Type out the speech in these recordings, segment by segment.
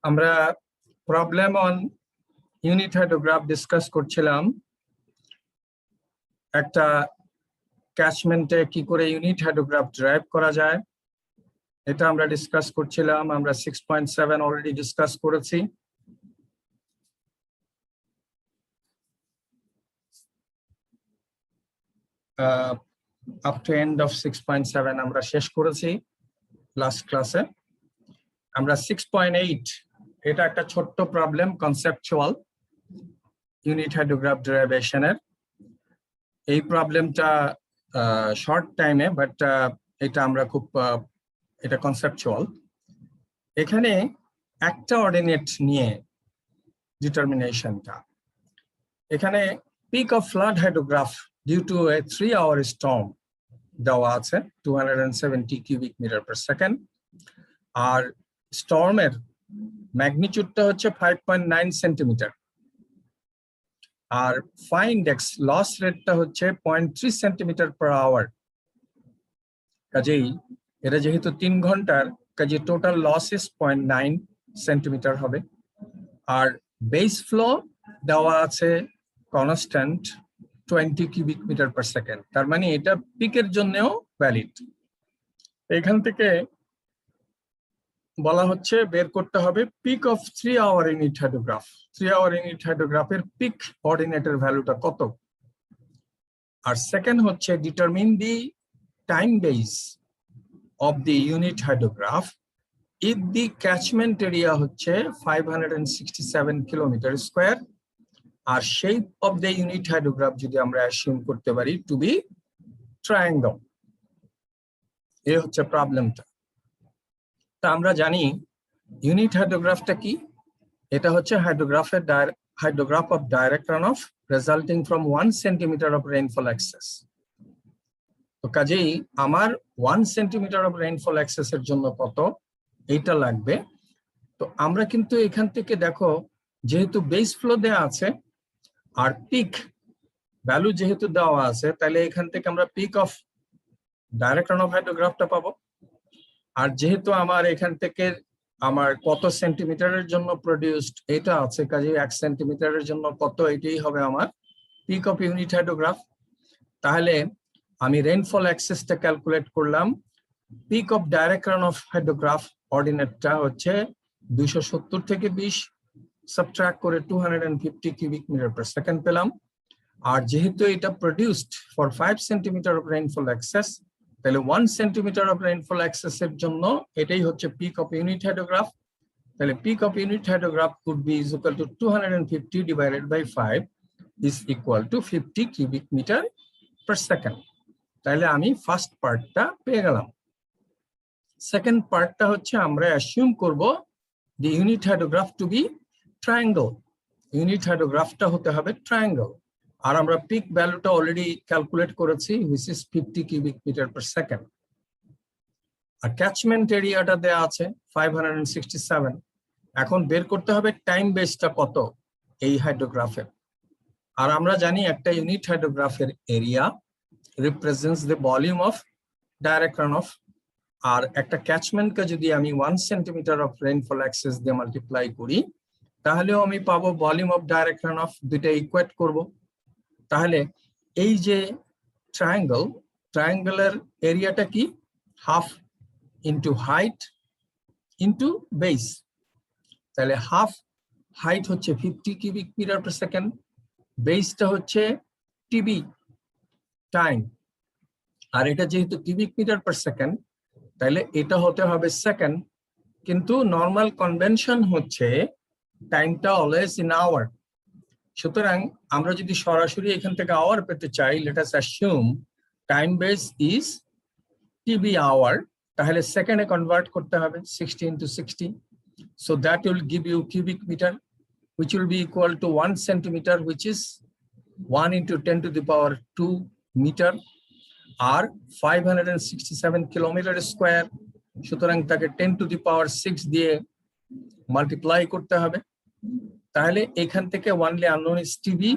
আমরা problem on unit hydrograph discuss করছিলাম। একটা ক্যাচমেন্টে কি করে ইউনিট হাইড্রোগ্রাফ ড্রাইভ করা যায় এটা আমরা ডিসকাস করছিলাম। আমরা 6.7 অলরেডি ডিসকাস করেছি। আপ টু এন্ড অফ 6.7 আমরা শেষ করেছি লাস্ট ক্লাসে। আমরা 6.8 এটা একটা ছোট্ট প্রবলেম, কনসেপচুয়াল ইউনিট হাইড্রোগ্রাফ ডেরিভেশনের। এই প্রবলেমটা শর্ট টাইমে, বাট এটা আমরা খুব এটা কনসেপচুয়াল। এখানে একটা অর্ডিনেট নিয়ে ডিটারমিনেশনটা, এখানে peak of flood hydrograph due to a 3-hour storm দেওয়া আছে 270 কিউবিক মিটার পার সেকেন্ড, আর স্টর্মের ম্যাগনিটিউডটা হচ্ছে 5.9 সেন্টিমিটার, আর ফাইন ডেক্স লস রেটটা হচ্ছে 0.3 সেন্টিমিটার পার আওয়ার। কাজেই এটা যেহেতু 3 ঘন্টার, কাজে টোটাল লস ইস 0.9 সেন্টিমিটার হবে। আর বেস ফ্লো দেওয়া আছে constant 20 cubic metre per second, তার মানে এটা পিকের জন্যও ভ্যালিড। এখান থেকে বলা হচ্ছে বের করতে হবে peak of 3-hour unit hydrograph. 3-hour unit হাইড্রোগ্রাফের পিক অর্ডিনেটের ভ্যালুটা কত। আর সেকেন্ড হচ্ছে determine the time base of the unit hydrograph if the catchment area হচ্ছে 567 কিলোমিটার স্কোয়ার, আর shape of the unit hydrograph যদি আমরা অ্যাসিউম করতে পারি টু বি ট্রায়াঙ্গল। এই হচ্ছে প্রবলেমটা। তা আমরা জানি ইউনিট হাইড্রোগ্রাফটা কি। এটা হচ্ছে hydrograph of direct runoff resulting from 1 centimetre of rainfall excess. তো কাজেই আমার 1 সেন্টিমিটার অফ রেইনফল এক্সেস এর জন্য কত এইটা লাগবে। তো আমরা কিন্তু এখান থেকে দেখো, যেহেতু বেস ফ্লো দেওয়া আছে আর পিক ভ্যালু যেহেতু দেওয়া আছে, তাহলে এখান থেকে আমরা peak of direct runoff হাইড্রোগ্রাফটা পাবো। আর যেহেতু আমার এখান থেকে আমার কত সেন্টিমিটারের জন্য প্রডিউসড এটা আছে, কাজে 1 সেন্টিমিটারের জন্য কত, এটাই হবে আমার পিক অফ ইউনিট হাইড্রোগ্রাফ। তাহলে আমি রেইনফল এক্সেসটা ক্যালকুলেট করলাম। Peak of direct runoff hydrograph অর্ডিনেটটা হচ্ছে 270 থেকে 20 সাবট্রাক্ট করে 250 কিউবিক মিটার পার সেকেন্ড পেলাম। আর যেহেতু এটা produced for 5 centimetre of rainfall excess, তাহলে 1 সেন্টিমিটার অফ রেইনফল এক্সেস এর জন্য এটাই হচ্ছে পিক অফ ইউনিট হাইড্রোগ্রাফ। তাহলে peak of unit hydrograph could be is equal to 250 divided by 5 is equal to 50 cubic metre per second. তাহলে আমি first পার্টটা পেয়ে গেলাম। সেকেন্ড পার্টটা হচ্ছে আমরা অ্যাসিউম করব the unit hydrograph to be triangle. Unit হাইড্রোগ্রাফটা হতে হবে ট্রায়াঙ্গল। আর আমরা পিক ভ্যালুটা অলরেডি ক্যালকুলেট করেছি, which is 50 cubic metre per second. আর ক্যাচমেন্ট এরিয়াটা দেয়া আছে 567। এখন বের করতে হবে টাইম বেসটা কত এই হাইড্রোগ্রাফের। আর আমরা জানি একটা ইউনিট হাইড্রোগ্রাফের area represents the volume of direct runoff. আর একটা ক্যাচমেন্টকে যদি আমি 1 সেন্টিমিটার অফ রেইনফল এক্সেস দিয়ে মাল্টিপ্লাই করি, তাহলেও আমি পাবো volume of direct runoff. দুইটা ইকুয়েট করব। তাহলে এই যে ট্রায়াঙ্গলের এরিয়াটা কি, half into height into base. তাহলে হাফ হাইট হচ্ছে 50 কিউবিক মিটার পার সেকেন্ড, বেসটা হচ্ছে টিবি টাইম। আর এটা যেহেতু কিউবিক মিটার পার সেকেন্ড, তাহলে এটা হতে হবে সেকেন্ড। কিন্তু নর্মাল কনভেনশন হচ্ছে টাইমটা অলওয়েজ ইন আওয়ার। সুতরাং আমরা যদি সরাসরি এখান থেকে আওয়ার পেতে চাই, let us assume time base is TB hour, তাহলে সেকেন্ডে কনভার্ট করতে হবে 60 into 60. So that will give you cubic meter, which will be equal to 1 centimeter, which is 1 into 10 to the power 2 meter, আর 567 kilometre square. সুতরাং তাকে 10 to the power 6 দিয়ে multiply করতে হবে। তাহলে এখান থেকে ওয়ানলি আননোন ইজ টিবি,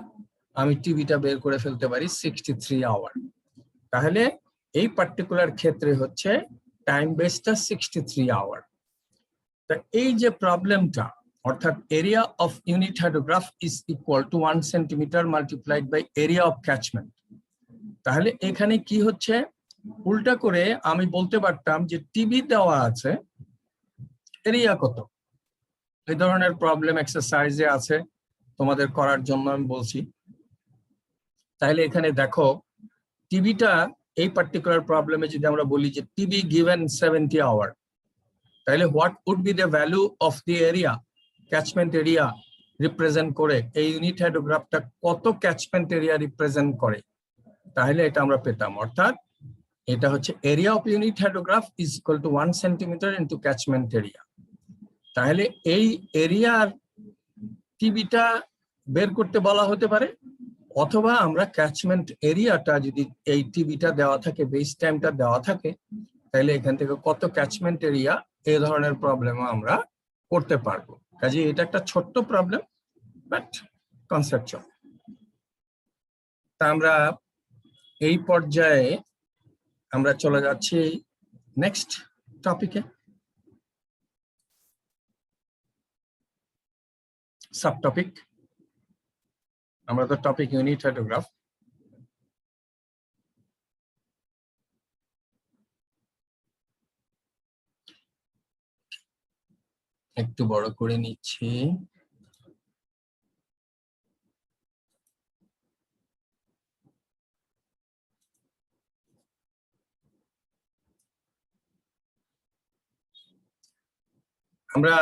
আমি টিবিটা বের করে ফেলতে পারি 63 আওয়ার। তাহলে এই পার্টিকুলার ক্ষেত্রে হচ্ছে টাইম বেসটা 63 আওয়ার। তা এই যে প্রবলেমটা, অর্থাৎ area of unit hydrograph is equal to 1 centimetre multiplied by area of catchment. তাহলে এখানে কি হচ্ছে, উল্টা করে আমি বলতে পারতাম যে টিবি দেওয়া আছে, এরিয়া কত। এই ধরনের প্রবলেম এক্সারসাইজে আছে, তোমাদের করার জন্য আমি বলছি। তাহলে এখানে দেখো টিবিটা, এই পার্টিকুলার প্রবলেমে যদি আমরা বলি যে টিবি গিভেন 70 আওয়ার, তাহলে what would be the value of the area, catchment area represent করে, এই ইউনিট হাইড্রোগ্রাফটা কত ক্যাচমেন্ট এরিয়া রিপ্রেজেন্ট করে, তাহলে এটা আমরা পেতাম। অর্থাৎ এটা হচ্ছে area of unit hydrograph is equal to 1 centimetre into catchment area. তাহলে এই এরিয়ার টিবিটা বের করতে বলা হতে পারে, অথবা আমরা ক্যাচমেন্ট এরিয়াটা যদি এই টিবিটা দেওয়া থাকে, বেস টাইমটা দেওয়া থাকে, তাহলে এখান থেকে কত ক্যাচমেন্ট এরিয়া, এই ধরনের প্রবলেমও আমরা করতে পারবো। কাজে এটা একটা ছোট্ট প্রবলেম, বাট কনসেপচুয়াল। তা আমরা এই পর্যায়ে আমরা চলে যাচ্ছি নেক্সট টপিকে, সাব টপিক। আমরা তো টপিক ইউনিট হাইড্রোগ্রাফ। একটু বড় করে নিচ্ছি। আমরা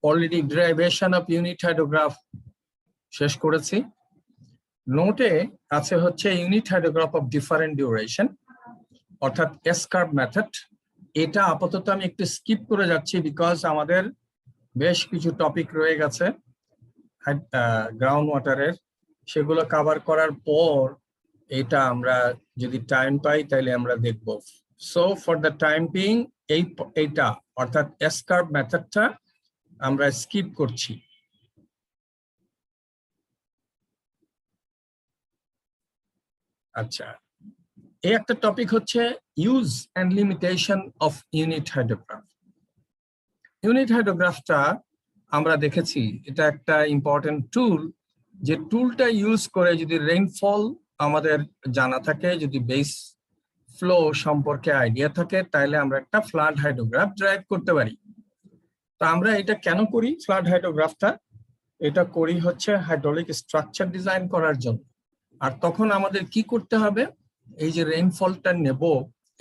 already derivation of unit hydrograph শেষ করেছি। নোটে আছে হচ্ছে unit hydrograph of different duration, অর্থাৎ এস কার্ভ মেথড। এটা আপাতত আমি একটু স্কিপ করে যাচ্ছি, বিকজ আমাদের বেশ কিছু টপিক রয়ে গেছে গ্রাউন্ড ওয়াটারের, সেগুলো কভার করার পর এটা আমরা যদি টাইম পাই তাহলে আমরা দেখব। So for the time being এইটা অর্থাৎ এস কার্ভ মেথডটা আমরা স্কিপ করছি। আচ্ছা, এই একটা টপিক হচ্ছে use and limitation of unit hydrograph. Unit হাইড্রোগ্রাফটা আমরা দেখেছি এটা একটা ইম্পর্টেন্ট টুল, যে টুলটা ইউজ করে যদি রেইনফল আমাদের জানা থাকে, যদি বেস ফ্লো সম্পর্কে আইডিয়া থাকে, তাহলে আমরা একটা ফ্লাড হাইড্রোগ্রাফ ড্রাইভ করতে পারি। তো আমরা এটা কেন করি ফ্লাড হাইড্রোগ্রাফটা? এটা করি হচ্ছে হাইড্রোলিক স্ট্রাকচার ডিজাইন করার জন্য। আর তখন আমাদের কি করতে হবে, এই যে রেইনফলটা নেব,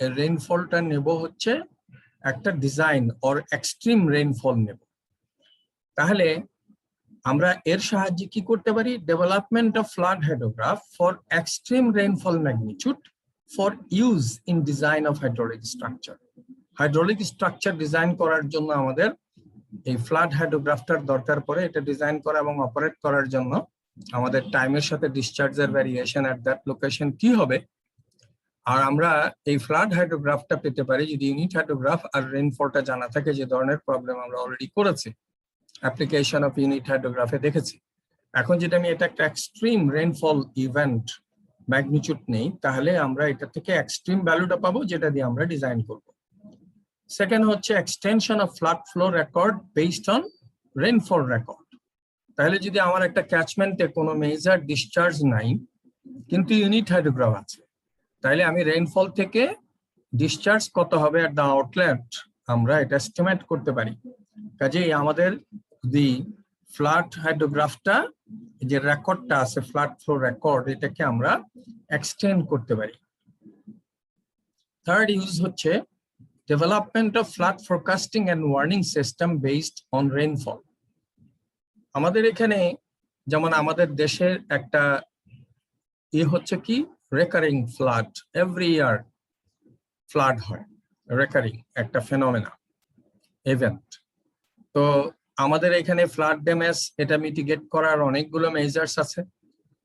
এই রেইনফলটা নেব হচ্ছে একটা ডিজাইন অর এক্সট্রিম রেইনফল নেব। তাহলে আমরা এর সাহায্যে কি করতে পারি, development of flood hydrograph for extreme rainfall magnitude for use in design of hydraulic structure. Hydraulic structure design করার জন্য আমাদের এই ফ্লাড হাইড্রোগ্রাফটার দরকার পড়ে। এটা ডিজাইন করা এবং অপারেট করার জন্য আমাদের টাইমের সাথে ডিসচার্জের ভ্যারিয়েশন এট দ্যাট লোকেশন কি হবে, আর আমরা এই ফ্লাড হাইড্রোগ্রাফটা পেতে পারি যদি ইউনিট হাইড্রোগ্রাফ আর রেইনফলটা জানা থাকে, যে ধরনের প্রবলেম আমরা অলরেডি করেছি অ্যাপ্লিকেশন অফ ইউনিট হাইড্রোগ্রাফে দেখেছি। এখন যেটা আমি এটা একটা এক্সট্রিম রেইনফল ইভেন্ট ম্যাগনিটিউড নেই, তাহলে আমরা এটা থেকে এক্সট্রিম ভ্যালুটা পাবো, যেটা দিয়ে আমরা ডিজাইন করব। সেকেন্ড হচ্ছে extension of flood flow record based on rainfall record. তাহলে যদি আমার একটা ক্যাচমেন্টে কোনো মেজর ডিসচার্জ নাই কিন্তু ইউনিট হাইড্রোগ্রাফ আছে, তাহলে আমি রেইনফল থেকে ডিসচার্জ কত হবে এট দ্য আউটলেট আমরা এটা এস্টিমেট করতে পারি। কাজেই আমাদের দি ফ্লাড হাইড্রোগ্রাফটা, যে রেকর্ডটা আছে ফ্লাড ফ্লো রেকর্ড, এটাকে আমরা এক্সটেন্ড করতে পারি। থার্ড ইউজ হচ্ছে development of flood forecasting and warning system based on rainfall. আমাদের এখানে যেমন আমাদের দেশের একটা হচ্ছে কি recurring flood, every year flood হয়, রেকারিং একটা ফেনোমেনা ইভেন্ট। তো আমাদের এখানে ফ্লাড ড্যামেজ এটা মিটিগেট করার অনেকগুলো মেজার্স আছে।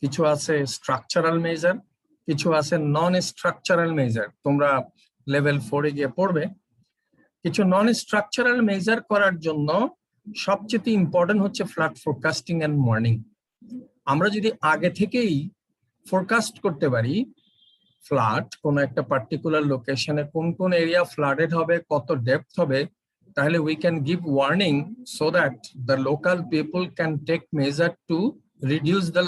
কিছু আছে স্ট্রাকচারাল মেজার, কিছু আছে নন স্ট্রাকচারাল মেজার, তোমরা লেভেল 4-এ গিয়ে পড়বে। কিছু নন স্ট্রাকচারাল মেজার করার জন্য সবচেয়ে ইম্পর্টেন্ট হচ্ছে ফ্লাড ফোরকাস্টিং এন্ড ওয়ার্নিং। আমরা যদি আগে থেকেই ফোরকাস্ট করতে পারি ফ্লাড কোন একটা পার্টিকুলার লোকেশনে কোন কোন এরিয়া ফ্লাডেড হবে, কত ডেপথ হবে, তাহলে we can give warning so that the local people can take measure to reduce the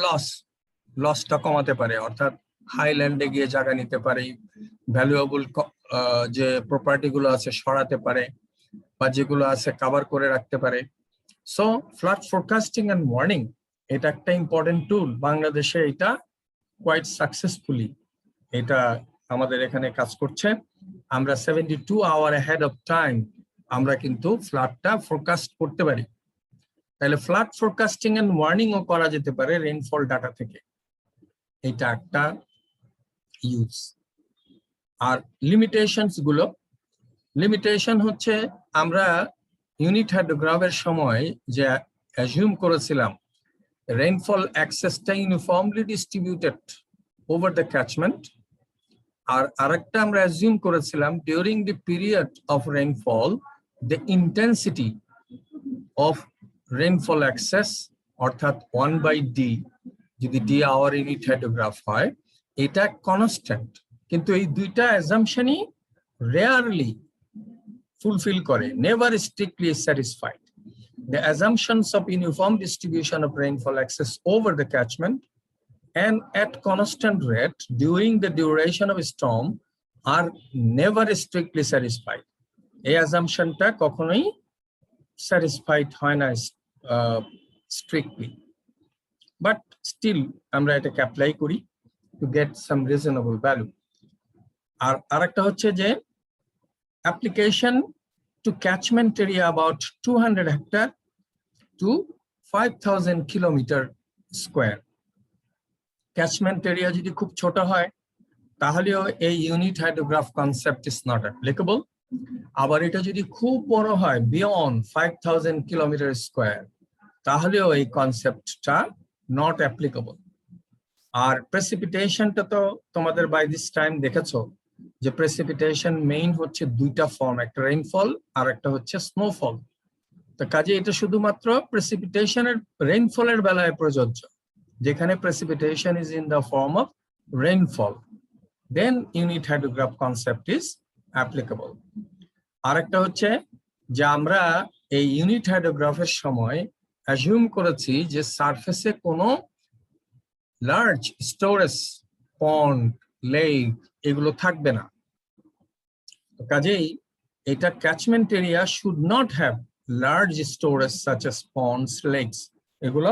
লসটা কমাতে পারে, অর্থাৎ হাইল্যান্ডে গিয়ে জায়গা নিতে পারে, ভ্যালুয়েবল যে প্রপার্টি গুলো আছে সরাতে পারে, বা যেগুলো আছে কভার করে রাখতে পারে। So flood forecasting and warning এটা একটা ইম্পর্টেন্ট টুল। বাংলাদেশে এটা কোয়াইট সাকসেসফুলি এটা আমাদের এখানে কাজ করছে। আমরা 72 আওয়ার ahead of time আমরা কিন্তু ফ্লাডটা ফোরকাস্ট করতে পারি। তাহলে ফ্লাড ফোরকাস্টিং এন্ড ওয়ার্নিং ও করা যেতে পারে রেইনফল ডাটা থেকে, এটা একটা ইউজ। আর লিমিটেশন হচ্ছে আমরা ইউনিট হাইড্রোগ্রাফের সময় যে অ্যাজিউম করেছিলাম রেইনফল অ্যাক্সেসটা uniformly distributed over the catchment, আর আরেকটা আমরা অ্যাজিউম করেছিলাম during the period of rainfall the intensity of rainfall excess অর্থাৎ 1/d, যদি d আওয়ার ইউনিট হাইড্রোগ্রাফ হয় এটা কনস্ট্যান্ট। কিন্তু এই দুইটা অ্যাজাম্পশনই রেয়ারলি fulfill করে, never strictly satisfied. The assumptions of uniform distribution of rainfall access over the catchment and at constant rate during the duration of a storm are never strictly satisfied. এই assumptionটা কখনোই satisfied হয় না strictly, but still আমরা এটাকে apply করি to get some reasonable value. আর আরেকটা হচ্ছে যে application to catchment area about 200 hectare to 5,000 kilometer square. Catchment area যদি খুব ছোট হয় তাহলেও এই unit hydrograph concept is not applicable. আবার এটা যদি খুব বড় হয় beyond 5,000 kilometer square তাহলেও এই কনসেপ্টটা not applicable. আর প্রেসিপিটেশনটা তো তোমাদের বাই দিস টাইম দেখেছো যে প্রেসিপিটেশন মেইন হচ্ছে দুইটা ফর্ম, একটা রেইনফল আর একটা হচ্ছে স্নোফল। তো কাজে এটা শুধুমাত্র প্রেসিপিটেশনের রেইনফলের বেলায় প্রযোজ্য, যেখানে precipitation is in the form of rainfall, then unit hydrograph concept is applicable. আরেকটা হচ্ছে যে আমরা এই ইউনিট হাইড্রোগ্রাফের সময় অ্যাজিউম করেছি যে সারফেসে কোনো লার্জ স্টোরেজ পন্ড, লেক এগুলো থাকবে না। কাজেই এটা catchment area should not have large storage such as ponds, lakes, এগুলো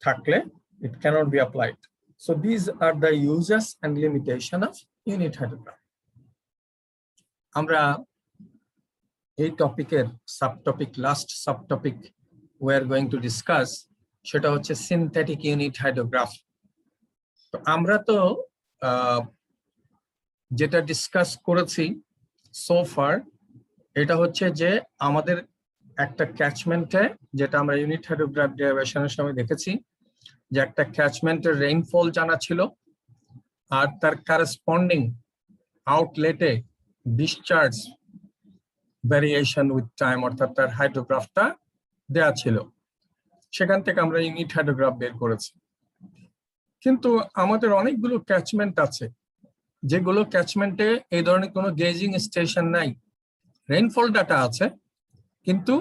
থাকলে it cannot be applied. So these are the uses and limitation of unit hydrograph. আমরা এই টপিকের subtopic, last subtopic we are going to discuss সেটা হচ্ছে synthetic unit hydrograph. তো আমরা তো যেটা ডিসকাস করেছি সো ফার এটা হচ্ছে যে আমাদের একটা ক্যাচমেন্টে, যেটা আমরা ইউনিট হাইড্রোগ্রাফ ডেরিভেশনের সময় দেখেছি যে একটা ক্যাচমেন্টের রেইনফল জানা ছিল আর তার কারেসপন্ডিং আউটলেটে ডিসচার্জ ভ্যারিয়েশন উইথ টাইম অর্থাৎ তার হাইড্রোগ্রাফটা দেয়া ছিল, সেখান থেকে আমরা ইউনিট হাইড্রোগ্রাফ বের করেছি। কিন্তু আমাদের অনেকগুলো ক্যাচমেন্ট আছে যেগুলো ক্যাচমেন্টে এই ধরনের কোনো গেজিং স্টেশন নাই, রেইনফল ডাটা আছে কিন্তু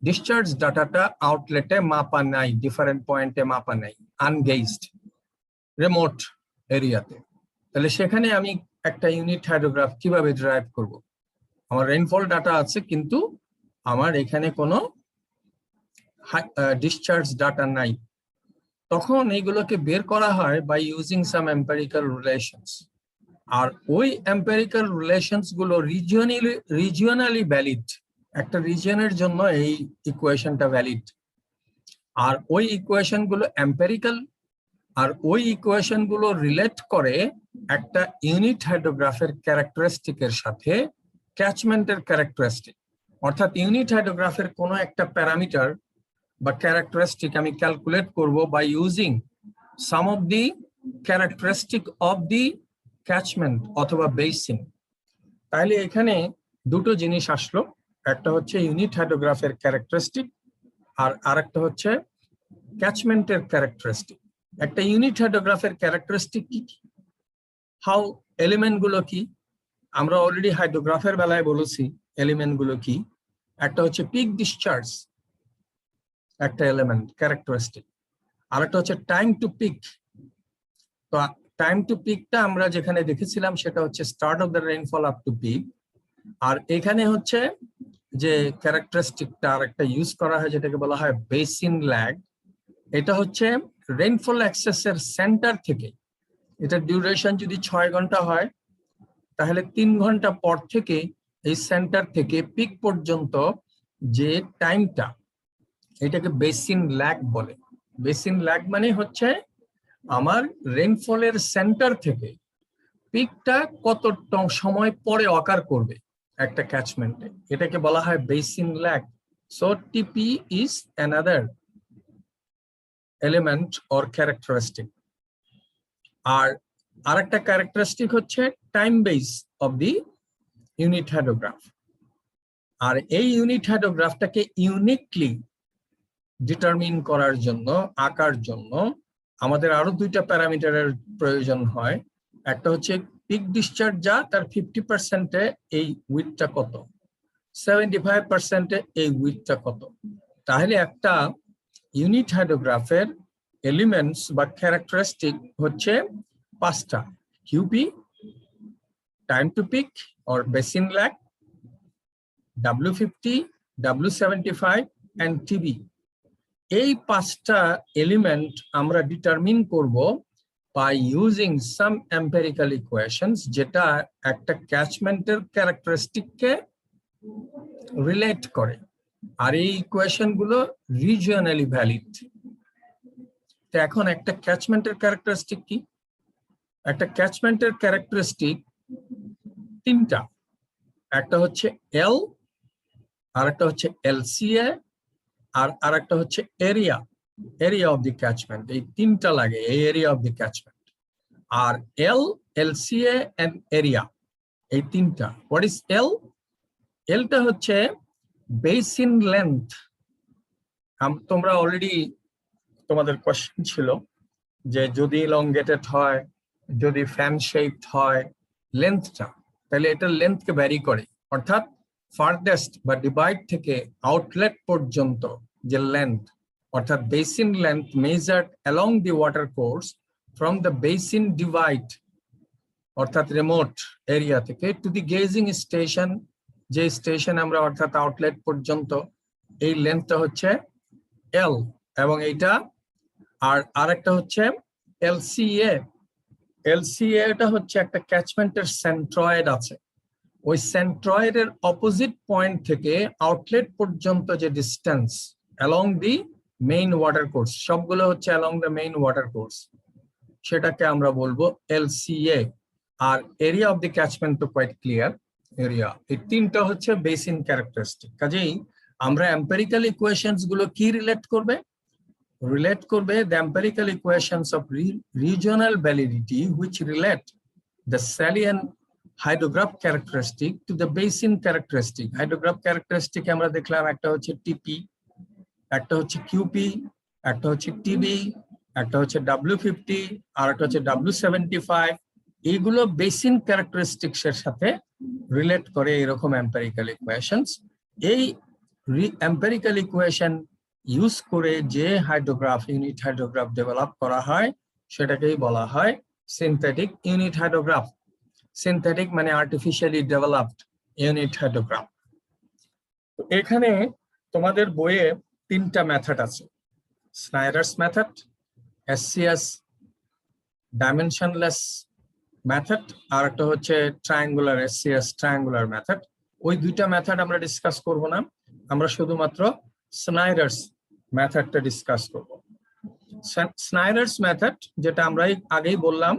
ডিসচার্জ ডাটাটা আউটলেটে মাপা নাই, ডিফারেন্ট পয়েন্টে মাপা নাই, আনগেজড, রিমোট এরিয়াতে। তাহলে সেখানে আমি একটা ইউনিট হাইড্রোগ্রাফ কিভাবে ড্রাইভ করব? আমার রেইনফল ডাটা আছে কিন্তু আমার এখানে কোনো ডিসচার্জ ডাটা নাই। তখন এইগুলোকে বের করা হয় by using some empirical relations. আর ওই এম্পিরিক্যাল রিলেশনস গুলো রিজিওনালি ভ্যালিড, একটা রিজিয়নের জন্য এই ইকুয়েশনটা ভ্যালিড। আর ওই ইকুয়েশন গুলো এম্পিরিক্যাল, আর ওই ইকুয়েশন গুলো রিলেট করে একটা ইউনিট হাইড্রোগ্রাফের ক্যারেক্টারিস্টিকের সাথে ক্যাচমেন্টের ক্যারেক্টারিস্টিক। অর্থাৎ ইউনিট হাইড্রোগ্রাফের কোনো একটা প্যারামিটার বা ক্যারেক্টারিস্টিক আমি ক্যালকুলেট করব by using some of the characteristic of the catchment অথবা বেসিন। তাহলে এখানে দুটো জিনিস আসলো, একটা হচ্ছে ইউনিট হাইড্রোগ্রাফের ক্যারেক্টারিস্টিক আর আরেকটা হচ্ছে ক্যাচমেন্টের ক্যারেক্টারিস্টিক। একটা ইউনিট হাইড্রোগ্রাফের ক্যারেক্টারিস্টিক কি, হাউ এলিমেন্ট গুলো কি, আমরা অলরেডি হাইড্রোগ্রাফের বেলায় বলেছি এলিমেন্ট গুলো কি, একটা হচ্ছে পিক ডিসচার্জ, একটা এলিমেন্ট ক্যারেক্টারিস্টিক, আর একটা হচ্ছে টাইম টু পিক। তো টাইম টু পিকটা আমরা যেখানে দেখেছিলাম সেটা হচ্ছে start of the rainfall up to peak, আর এখানে হচ্ছে যে ক্যারেক্টারিস্টিকটা আর একটা ইউজ করা হয় যেটাকে বলা হয় বেসিন ল্যাগ। এটা হচ্ছে রেইনফল এক্সেসের সেন্টার থেকে, এটা ডিউরেশন যদি 6 ঘন্টা হয় তাহলে 3 ঘন্টা পর থেকে এই সেন্টার থেকে পিক পর্যন্ত যে টাইমটা, এটাকে বেসিন ল্যাগ বলে। বেসিন ল্যাগ মানে হচ্ছে আমার রেইনফলের সেন্টার থেকে পিকটা কত সময় পরে অকার করবে একটা ক্যাচমেন্টে, এটাকে বলা হয় basin lag. So TP is another element or characteristic. আর আরেকটা ক্যারেক্টারিস্টিক হচ্ছে time base of the unit hydrograph. আর এই ইউনিট হাইড্রোগ্রাফটাকে ইউনিকলি ডিটারমিন করার জন্য, আঁকার জন্য আমাদের আরো দুইটা প্যারামিটারের প্রয়োজন হয়। একটা হচ্ছে পিক ডিসচার্জ, যা তার 50%-এ এই উইডথটা কত, 75%-এ এই উইডথটা কত। তাহলে একটা ইউনিট হাইড্রোগ্রাফের এলিমেন্টস বা ক্যারেক্টারিস্টিক হচ্ছে 5টা: QP, time to peak or basin lag, W50, W75 and TB। এই 5টা এলিমেন্ট আমরা ডিটারমিন করব by using some empirical equations, যেটা একটা ক্যাচমেন্টের ক্যারেক্টারিস্টিককে রিলেট করে। আর এই ইকুয়েশন গুলো রিজিওনালি ভ্যালিড। তো এখন একটা ক্যাচমেন্টের ক্যারেক্টারিস্টিক কি? একটা ক্যাচমেন্টের ক্যারেক্টারিস্টিক 3টা। একটা হচ্ছে এল, আর একটা হচ্ছে এলসিএ, আর আরেকটা হচ্ছে area, area of the catchment. এই 3টা লাগে, এই এরিয়া অফ দি ক্যাচমেন্ট। আর এল, এলসিএ এন্ড এরিয়া, এই 3টা। What is L? এলটা হচ্ছে বেসিন লেন্থ। তোমরা অলরেডি, তোমাদের কোশ্চেন ছিল যে যদি ইলংগেটেড হয়, যদি ফ্যান শেপড হয় লেন্থটা, তাহলে এটা লেন্থকে ভ্যারি করে। অর্থাৎ ফারদেস্ট বা ডিভাইড থেকে আউটলেট পর্যন্ত যে লেন্থ, অর্থাৎ basin length measured along the water course from the basin divide, অর্থাৎ রিমোট এরিয়া থেকে, টু দি গেজিং স্টেশন, যে স্টেশন আমরা অর্থাৎ আউটলেট পর্যন্ত, এই লেন্থটা হচ্ছে এল। এবং এইটা আর আরেকটা হচ্ছে এলসিএ। এলসিএ টা হচ্ছে একটা ক্যাচমেন্টের সেন্ট্রয়েড আছে, ওই সেন্ট্রয়েডের অপোজিট পয়েন্ট থেকে আউটলেট পর্যন্ত যে distance along the main water course, সবগুলো হচ্ছে along the main water course, সেটাকে আমরা বলবো এলসিএ। আর এরিয়া অফ দি ক্যাচমেন্ট তো কোয়াইট ক্লিয়ার, এরিয়া। এই 3টা হচ্ছে বেসিন ক্যারেক্টারিস্টিক। কাজেই আমরা এম্পিরিক্যাল ইকুয়েশনস গুলো কি রিলেট করবে? Relate করবে the empirical equations of regional validity which relate the salient hydrograph characteristic to the basin characteristic. Hydrograph characteristic আমরা দেখলাম একটা হচ্ছে টিপি, একটা হচ্ছে কিউপি, একটা হচ্ছে টিবি, একটা হচ্ছে W50, আর একটা হচ্ছে W75। এইগুলো বেসিন ক্যারেক্টারিস্টিক্স এর সাথে রিলেট করে এরকম এম্পিরিক্যাল ইকুয়েশনস। এই এম্পিরিক্যাল ইকুয়েশন ইউজ করে যে হাইড্রোগ্রাফ, ইউনিট হাইড্রোগ্রাফ ডেভেলপ করা হয় সেটাকেই বলা হয় সিনথেটিক ইউনিট হাইড্রোগ্রাফ। সিনথেটিক মানে আর্টিফিশিয়ালি ডেভেলপড ইউনিট হাইড্রোগ্রাফ। এখানে তোমাদের বইয়ে 3টা মেথড আছে: স্নাইডারস মেথড, SCS ডাইমেনশনলেস মেথড, আর একটা হচ্ছে ট্রায়াঙ্গুলার, SCS ট্রায়াঙ্গুলার মেথড। ওই 2টা মেথড আমরা ডিসকাস করব না, আমরা শুধুমাত্র স্নাইডারস মেথডটা ডিসকাস করব। স্নাইডারস মেথড, যেটা আমরা আগেই বললাম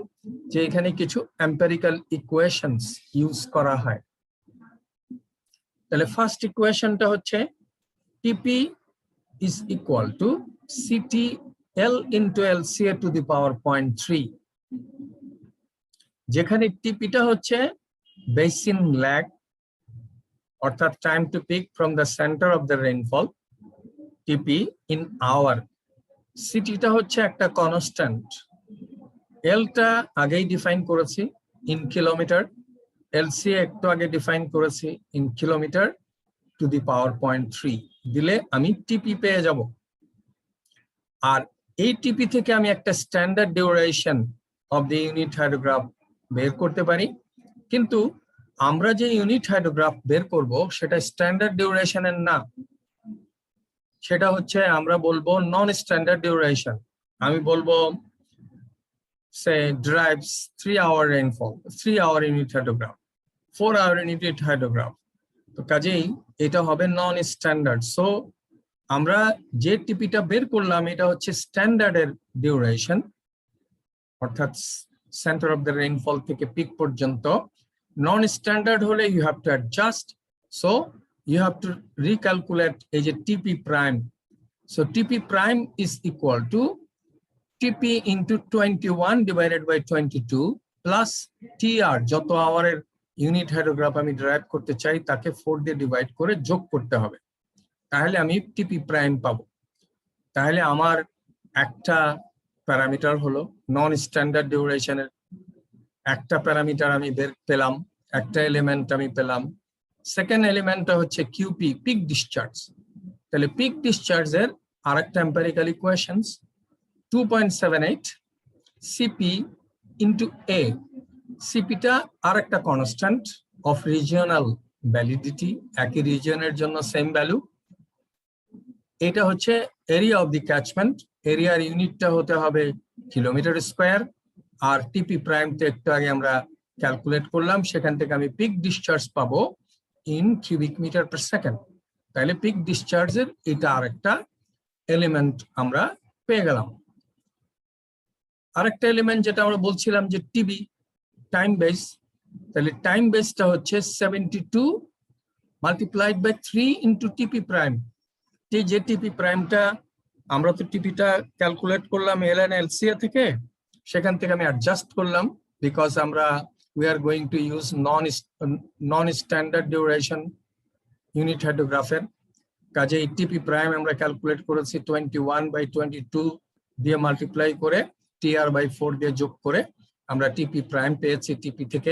যে এখানে কিছু এম্পিরিক্যাল ইকুয়েশনস ইউজ করা হয়। তাহলে ফার্স্ট ইকুয়েশনটা হচ্ছে TP is equal to CT L into LCA to the power 0.3, যেখানে টিপিটা হচ্ছে বেসিন ল্যাগ, অর্থাৎ time to peak from the centre of the rainfall, TP in hour. সিটিটা হচ্ছে একটা কনস্ট্যান্ট, এলটা আগেই ডিফাইন করেছি ইন কিলোমিটার, এলসিএ একটু আগে ডিফাইন করেছি in kilometre, two the power 0.3 দিলে আমি টিপি পেয়ে যাব। আর এই টিপি থেকে আমি একটা standard duration of the unit hydrograph বের করতে পারি, কিন্তু আমরা যে ইউনিট হাইড্রোগ্রাফ বের করব সেটা স্ট্যান্ডার্ড ডিউরেশনের না, সেটা হচ্ছে আমরা বলবো নন স্ট্যান্ডার্ড ডিউরেশন। আমি বলবো সে drives 3 hour rainfall, 3 hour unit hydrograph, 4 hour unit hydrograph। তো কাজেই এটা হবে নন স্ট্যান্ডার্ড। সো আমরা যে টিপিটা বের করলাম এটা হচ্ছে স্ট্যান্ডার্ডের ডিউরেশন, অর্থাৎ সেন্টার অফ দ্য রেইনফল থেকে পিক পর্যন্ত। নন স্ট্যান্ডার্ড হলে you have to adjust, so you have to recalculate as a TP prime. So TP prime is equal to TP into 21 divided by 22 plus TR, যত আওয়ারের unit hydrograph আমি drive করতে চাই তাকে 4 দিয়ে divide করে যোগ করতে হবে, তাহলে আমি TP প্রাইম পাবো। তাহলে আমার একটা প্যারামিটার হলো নন স্ট্যান্ডার্ড ডিউরেশনের একটা প্যারামিটার আমি বের পেলাম, একটা এলিমেন্ট আমি পেলাম। সেকেন্ড এলিমেন্টটা হচ্ছে কিউপি, পিক ডিসচার্জ। তাহলে পিক ডিসচার্জের আরেকটা এম্পিরিক্যাল ইকুয়েশনস 2.78 সিপি ইন্টু এ। সিপিটা আরেকটা কনস্ট্যান্ট অফ রিজিওনাল ভ্যালিডিটি, একই রিজিয়নের জন্য সেম ভ্যালু। এটা হচ্ছে এরিয়া অফ দি ক্যাচমেন্ট, এরিয়ার ইউনিটটা হতে হবে কিলোমিটার স্কোয়ার। আর টিপি প্রাইমটা একটু আগে আমরা ক্যালকুলেট করলাম, সেখান থেকে আমি পিক ডিসচার্জ পাবো in cubic metre per second. তাহলে পিক ডিসচার্জের এটা আরেকটা এলিমেন্ট আমরা পেয়ে গেলাম। আরেকটা এলিমেন্ট যেটা আমরা বলছিলাম যে টিবি টাইম বেস, তাহলে টাইম বেসটা হচ্ছে 72 মাল্টিপ্লাইড বাই 3 ইন্টু টিপি প্রাইম। যে টিপি প্রাইমটা আমরা তো টিপিটা ক্যালকুলেট করলাম এলএন এলসিএ থেকে, সেখান থেকে আমি অ্যাডজাস্ট করলাম বিকজ আমরা we are going to use non-standard duration unit hydrographer। কাজে টিপি প্রাইম আমরা ক্যালকুলেট করেছি 21/22 দিয়ে মাল্টিপ্লাই করে TR/4 দিয়ে যোগ করে আমরা টিপি প্রাইম পেয়েছি টিপি থেকে।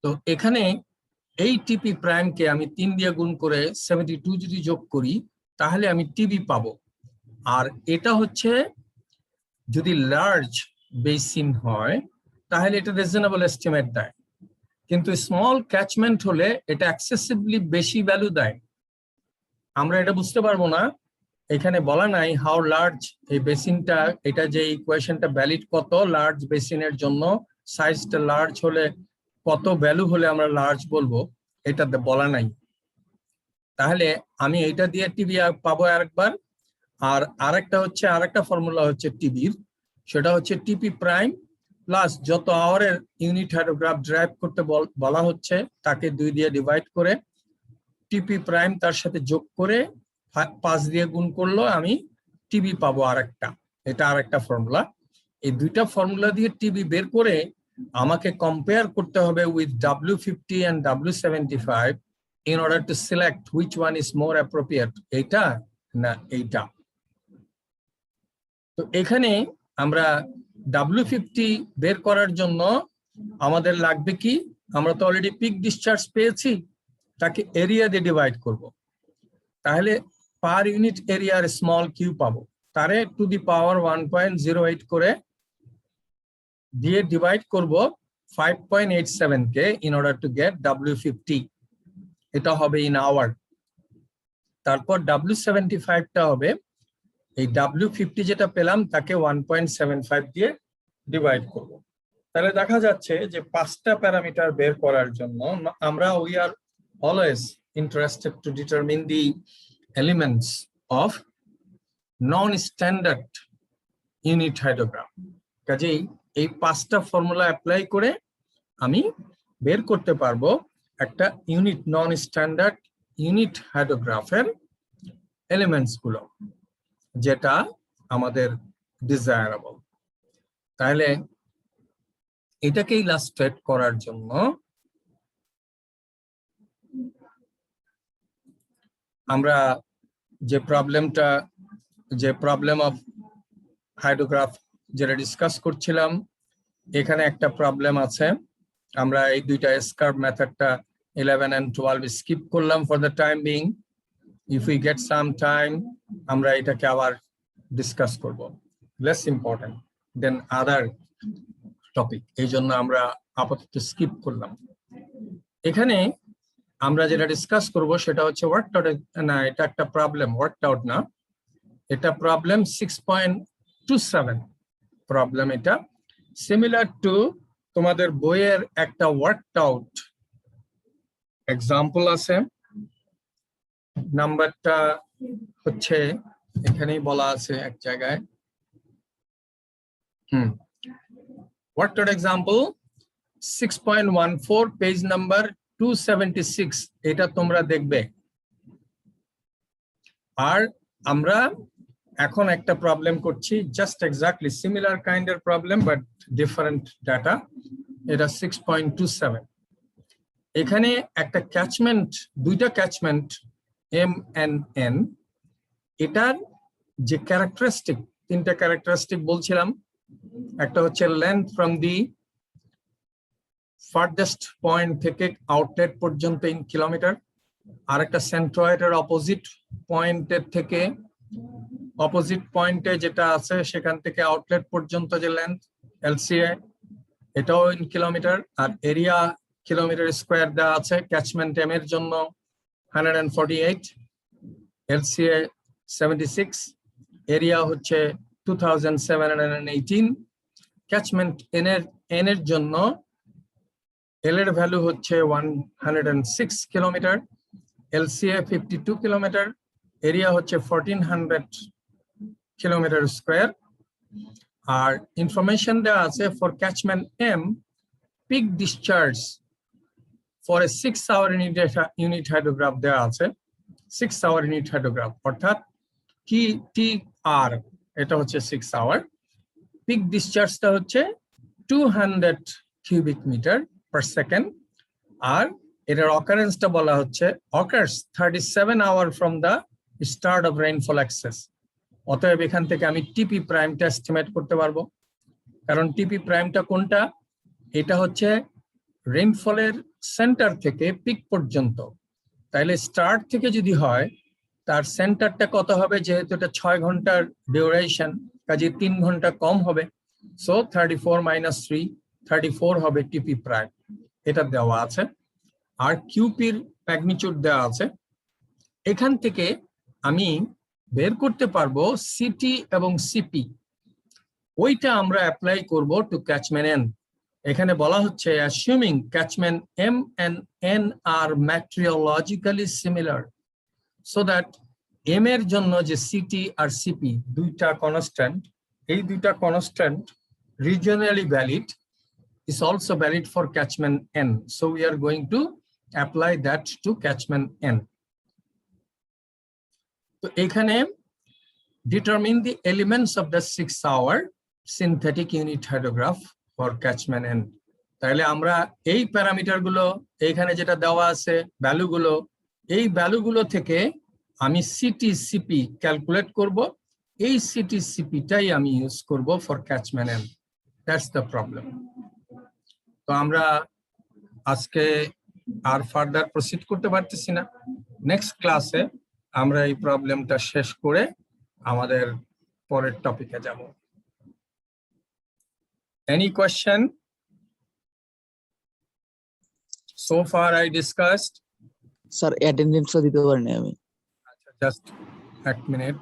তো এখানে এই টিপি প্রাইমকে আমি 3 দিয়ে গুণ করে 72 যদি যোগ করি তাহলে আমি টিবি পাবো। আর এটা হচ্ছে যদি লার্জ বেসিন হয় তাহলে এটা রিজনেবল এস্টিমেট দেয়, কিন্তু স্মল ক্যাচমেন্ট হলে এটা এক্সেসিভলি বেশি ভ্যালু দেয়। আমরা এটা বুঝতে পারবো না, এখানে বলা নাই হাউ লার্জ এই বেসিনটা, এটা যে ইকুয়েশনটা ভ্যালিড কত লার্জ বেসিনের জন্য, সাইজটা লার্জ হলে কত ভ্যালু হলে আমরা লার্জ বলবো, এটা বলা নাই। তাহলে আমি এটা দিয়ে টিবি পাবো আরেকবার। আর আরেকটা হচ্ছে আরেকটা ফর্মুলা হচ্ছে টিবির, সেটা হচ্ছে টিপি প্রাইম প্লাস যত আওয়ারের ইউনিট হাইড্রোগ্রাফ ড্রাইভ করতে বলা হচ্ছে তাকে 2 দিয়ে ডিভাইড করে টিপি প্রাইম তার সাথে যোগ করে 5 দিয়ে গুণ করলো আমি টিবি পাবো আরেকটা। এটা আরেকটা ফর্মুলা। এই দুইটা ফর্মুলা দিয়ে টিবি বের করে আমাকে কম্পেয়ার করতে হবে with W50 and W75 in order to select which one is more appropriate, এইটা না এইটা। তো এখানে আমরা W50 বের করার জন্য আমাদের লাগবে কি, আমরা তো অলরেডি পিক ডিসচার্জ পেয়েছি, তাকে এরিয়া দিয়ে ডিভাইড করব। তাহলে পার ইউনিট এরিয়ার স্মল কিউ পাবো, তারে টু দি পাওয়ার 1.08 করে দিয়ে ডিভাইড করব 5.87 কে in order to get W50। এটা হবে ইন আওয়ার। তারপর W75 টা হবে এই W50 যেটা পেলাম তাকে 1.75 দিয়ে ডিভাইড করব। তাহলে দেখা যাচ্ছে যে 5টা প্যারামিটার বের করার জন্য আমরা we are always interested to determine the elements of non standard unit hydrograph. কাজেই এই 5টা ফর্মুলা অ্যাপ্লাই করে আমি বের করতে পারবো একটা ইউনিট নন স্ট্যান্ডার্ড ইউনিট হাইড্রোগ্রাফের এলিমেন্টস গুলো যেটা আমাদের ডিজায়ারেবল। তাহলে এটাকে ইলাস্ট্রেট করার জন্য আমরা যে প্রবলেম অফ হাইড্রোগ্রাফ যেটা ডিসকাস করছিলাম, এখানে একটা প্রবলেম আছে। আমরা এই দুইটা এসকার্ভ মেথডটা 11 and 12 skip করলাম for the time being. If we get some time, আমরা এটাকে আবার ডিসকাস করব, less important than other topic, এই জন্য আমরা আপাতত স্কিপ করলাম। এখানে আমরা যেটা ডিসকাস করব সেটা হচ্ছে ওয়ার্কড আউট, না এটা একটা প্রবলেম, ওয়ার্কড আউট না, এটা প্রবলেম 6.27 প্রবলেম। এটা সিমিলার টু তোমাদের বইয়ের একটা ওয়ার্কড আউট এক্সাম্পল আছে, নাম্বারটা হচ্ছে এখানেই বলা আছে এক জায়গায়। Worked out example 6.14 page number 276, এটা তোমরা দেখবে। আর আমরা এখন একটা প্রবলেম করছি, জাস্ট এক্স্যাক্টলি সিমিলার কাইন্ডের প্রবলেম বাট ডিফারেন্ট ডাটা। এটা 6.27। এখানে একটা ক্যাচমেন্ট, দুইটা ক্যাচমেন্ট এম এন্ড এন, এটার যে ক্যারেক্টারিস্টিক, তিনটা ক্যারেক্টারিস্টিক বলছিলাম, একটা হচ্ছে লেন্থ ফ্রম দি ফার্থেস্ট পয়েন্ট থেকে আউটলেট পর্যন্ত ইন কিলোমিটার, আর একটা সেন্ট্রয়েডের অপোজিট পয়েন্টের থেকে, অপোজিট পয়েন্টে যেটা আছে সেখান থেকে আউটলেট পর্যন্ত যে লেন্থ এলসিএ, এটাও ইন কিলোমিটার। আর এরিয়া কিলোমিটার স্কোয়ার দেওয়া আছে। ক্যাচমেন্ট এম এর জন্য 148, এলসিএ 76, এরিয়া হচ্ছে 2718। ক্যাচমেন্ট এন এর জন্য এল এর ভ্যালু হচ্ছে 106 কিলোমিটার, এলসিএ 52 কিলোমিটার, এরিয়া হচ্ছে 1400 কিলোমিটার স্কোয়ার। আর ইনফরমেশন দেওয়া আছে for catchment M, peak discharge for a 6 hour unit hydrograph দেওয়া আছে, 6 আওয়ার ইউনিট হাইড্রোগ্রাফ, অর্থাৎ কি টি আর, এটা হচ্ছে 6 আওয়ার। পিক ডিসচার্জটা হচ্ছে 200 কিউবিক মিটার পার সেকেন্ড। আর এটার অকারেন্সটা বলা হচ্ছে occurs 37 hour from the start of rainfall excess. অতএব এখান থেকে আমি টিপি প্রাইমটা এস্টিমেট করতে পারবো, কারণ টিপি প্রাইমটা কোনটা, এটা হচ্ছে রেইনফলের সেন্টার থেকে পিক পর্যন্ত। তাইলে স্টার্ট থেকে যদি হয় তার সেন্টারটা কত হবে, যেহেতু এটা 6 ঘন্টার ডিউরেশন, কাজে 3 ঘন্টা কম হবে। সো 34 মাইনাস 3, 34 হবে টিপি প্রাইম, এটা দেওয়া আছে। আর কিউপির ম্যাগনিটিউড দেওয়া আছে। এখান থেকে আমি বের করতে পারবো সিটি এবং সিপি, ওইটা আমরা অ্যাপ্লাই করব টু ক্যাচমেন্ট এন। এখানে বলা হচ্ছে assuming catchment M and N are meteorologically similar, so that M এর জন্য যে সিটি আর সিপি দুইটা কনস্ট্যান্ট, এই দুইটা constant regionally valid, is also valid for catchment N. So we are going to apply that to catchment N. So এখানে determine the elements of the 6 hour synthetic unit hydrograph for catchment N. তাহলে আমরা এই parameter গুলো, এখানে যেটা দেওয়া আছে ভ্যালুগুলো, এই ভ্যালুগুলো থেকে আমি সিটি সিপি ক্যালকুলেট করব। এই সিটি সিপিটাই আমি ইউজ করব for catchment N. That's the problem. তো আমরা আজকে আর ফার্দার প্রসিড করতে পারতেছি না। নেক্সট ক্লাসে আমরা এই প্রবলেমটা শেষ করে আমাদের পরের টপিকে যাব। Any question? So far I discussed. Sir অ্যাটেন্ডেন্সও দিতে পারিনি আমি। আচ্ছা, জাস্ট এক মিনিট।